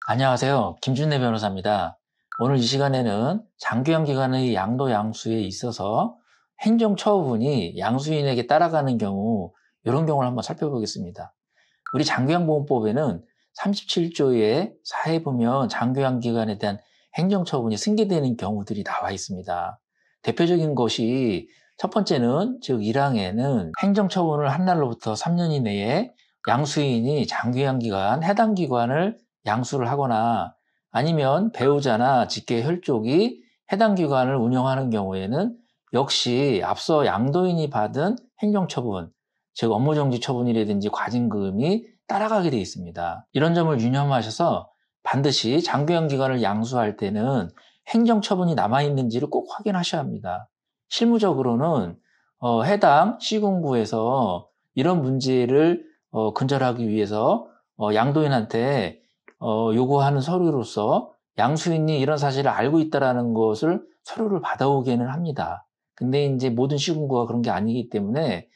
안녕하세요. 김준래 변호사입니다. 오늘 이 시간에는 장교양 기관의 양도 양수에 있어서 행정처분이 양수인에게 따라가는 경우, 이런 경우를 한번 살펴보겠습니다. 우리 장교양보험법에는 37조의 4에 보면 장교양 기관에 대한 행정처분이 승계되는 경우들이 나와 있습니다. 대표적인 것이 첫 번째는, 즉 1항에는 행정처분을 한 날로부터 3년 이내에 양수인이 장교양 기관, 해당 기관을 양수를 하거나 아니면 배우자나 직계 혈족이 해당 기관을 운영하는 경우에는 역시 앞서 양도인이 받은 행정처분, 즉 업무정지 처분이라든지 과징금이 따라가게 되어 있습니다. 이런 점을 유념하셔서 반드시 장교양 기관을 양수할 때는 행정처분이 남아있는지를 꼭 확인하셔야 합니다. 실무적으로는 해당 시군구에서 이런 문제를 근절하기 위해서 양도인한테 요구하는 서류로서 양수인이 이런 사실을 알고 있다는 것을 서류를 받아오기는 합니다. 근데 이제 모든 시군구가 그런 게 아니기 때문에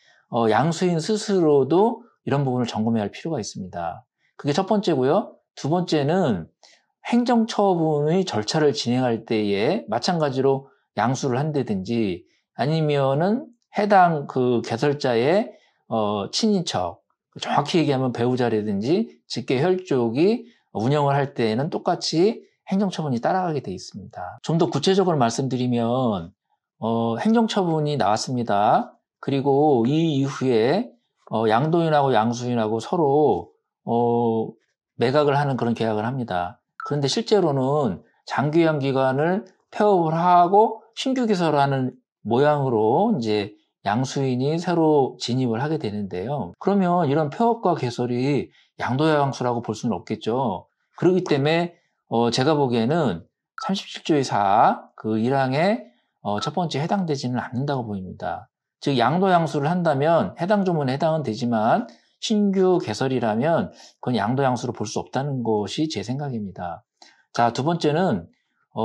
양수인 스스로도 이런 부분을 점검해야 할 필요가 있습니다. 그게 첫 번째고요. 두 번째는 행정처분의 절차를 진행할 때에 마찬가지로 양수를 한다든지 아니면은 해당 그 개설자의 친인척, 정확히 얘기하면 배우자라든지 직계 혈족이 운영을 할 때에는 똑같이 행정처분이 따라가게 돼 있습니다. 좀 더 구체적으로 말씀드리면 행정처분이 나왔습니다. 그리고 이 이후에 양도인하고 양수인하고 서로 매각을 하는 그런 계약을 합니다. 그런데 실제로는 장교양 기관을 폐업을 하고 신규 개설하는 모양으로 이제 양수인이 새로 진입을 하게 되는데요. 그러면 이런 폐업과 개설이 양도양수라고 볼 수는 없겠죠. 그렇기 때문에 제가 보기에는 37조의 4, 그 1항에 첫 번째 해당되지는 않는다고 보입니다. 즉 양도양수를 한다면 해당 조문에 해당은 되지만 신규 개설이라면 그건 양도양수로 볼 수 없다는 것이 제 생각입니다. 자, 두 번째는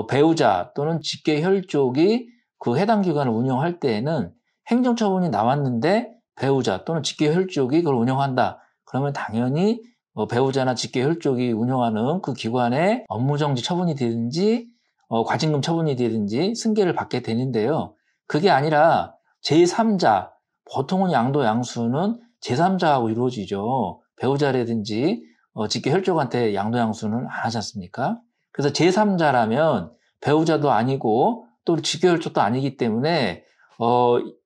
배우자 또는 직계 혈족이 그 해당 기관을 운영할 때에는 행정처분이 나왔는데 배우자 또는 직계 혈족이 그걸 운영한다. 그러면 당연히 배우자나 직계 혈족이 운영하는 그 기관에 업무정지 처분이 되든지 과징금 처분이 되든지 승계를 받게 되는데요. 그게 아니라 제3자, 보통은 양도 양수는 제3자하고 이루어지죠. 배우자라든지 직계 혈족한테 양도 양수는 안 하지 않습니까? 그래서 제3자라면 배우자도 아니고 또 직계 혈족도 아니기 때문에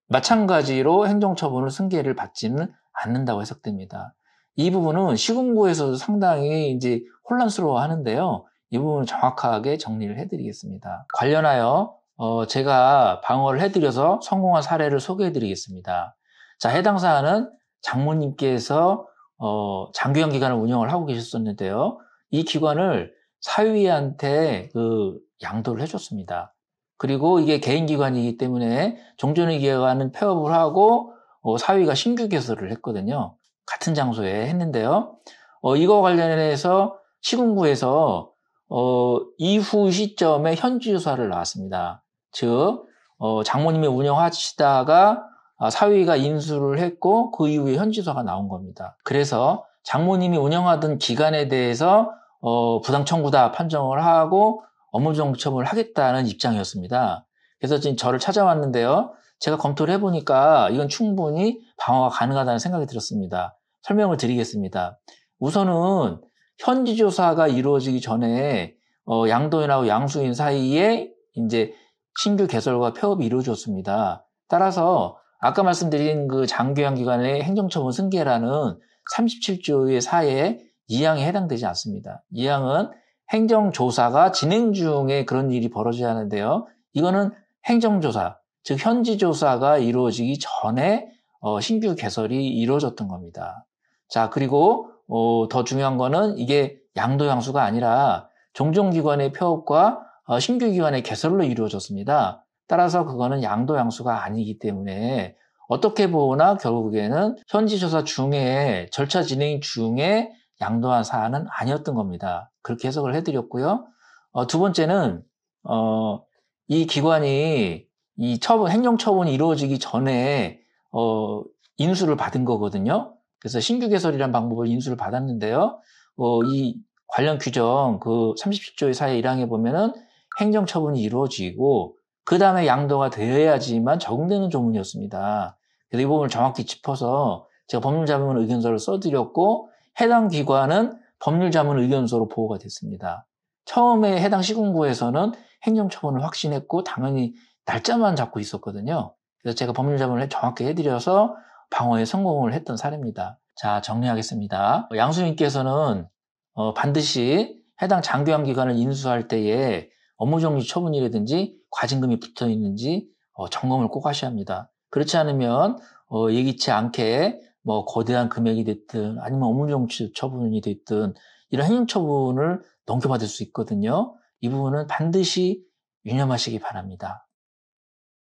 마찬가지로 행정처분을 승계를 받지는 않는다고 해석됩니다. 이 부분은 시군구에서도 상당히 이제 혼란스러워 하는데요. 이 부분을 정확하게 정리를 해드리겠습니다. 관련하여 제가 방어를 해드려서 성공한 사례를 소개해드리겠습니다. 자, 해당 사안은 장모님께서 장교양 기관을 운영을 하고 계셨었는데요. 이 기관을 사위한테 양도를 해줬습니다. 그리고 이게 개인기관이기 때문에 종전의 기관은 폐업을 하고 사위가 신규 개설을 했거든요. 같은 장소에 했는데요. 이거 관련해서 시군구에서 이후 시점에 현지조사를 나왔습니다. 즉 장모님이 운영하시다가 사위가 인수를 했고 그 이후에 현지조사가 나온 겁니다. 그래서 장모님이 운영하던 기관에 대해서 부당 청구다 판정을 하고 업무정지 처분을 하겠다는 입장이었습니다. 그래서 지금 저를 찾아왔는데요. 제가 검토를 해보니까 이건 충분히 방어가 가능하다는 생각이 들었습니다. 설명을 드리겠습니다. 우선은 현지조사가 이루어지기 전에 양도인하고 양수인 사이에 이제 신규 개설과 폐업이 이루어졌습니다. 따라서 아까 말씀드린 그 장교양 기관의 행정처분 승계라는 37조의 4에 2항에 해당되지 않습니다. 2항은 행정조사가 진행 중에 그런 일이 벌어져야 하는데요. 이거는 행정조사, 즉 현지조사가 이루어지기 전에 신규 개설이 이루어졌던 겁니다. 자, 그리고 더 중요한 거는 이게 양도양수가 아니라 종전기관의 폐업과 신규 기관의 개설로 이루어졌습니다. 따라서 그거는 양도양수가 아니기 때문에 어떻게 보나 결국에는 현지조사 중에 절차 진행 중에 양도한 사안은 아니었던 겁니다. 그렇게 해석을 해드렸고요. 두 번째는 이 기관이 이 행정처분이 이루어지기 전에 인수를 받은 거거든요. 그래서 신규 개설이라는 방법을 인수를 받았는데요. 이 관련 규정 그 37조의 사회 1항에 보면은 행정처분이 이루어지고 그 다음에 양도가 되어야지만 적용되는 조문이었습니다. 그래서 이 부분을 정확히 짚어서 제가 법률자문 의견서를 써드렸고 해당 기관은 법률자문 의견서로 보고가 됐습니다. 처음에 해당 시군구에서는 행정처분을 확신했고 당연히 날짜만 잡고 있었거든요. 그래서 제가 법률자문을 정확히 해드려서 방어에 성공을 했던 사례입니다. 자, 정리하겠습니다. 양수인께서는 반드시 해당 장교양 기관을 인수할 때에 업무정지 처분이라든지 과징금이 붙어 있는지 점검을 꼭 하셔야 합니다. 그렇지 않으면 예기치 않게 뭐 거대한 금액이 됐든 아니면 업무정지 처분이 됐든 이런 행정처분을 넘겨받을 수 있거든요. 이 부분은 반드시 유념하시기 바랍니다.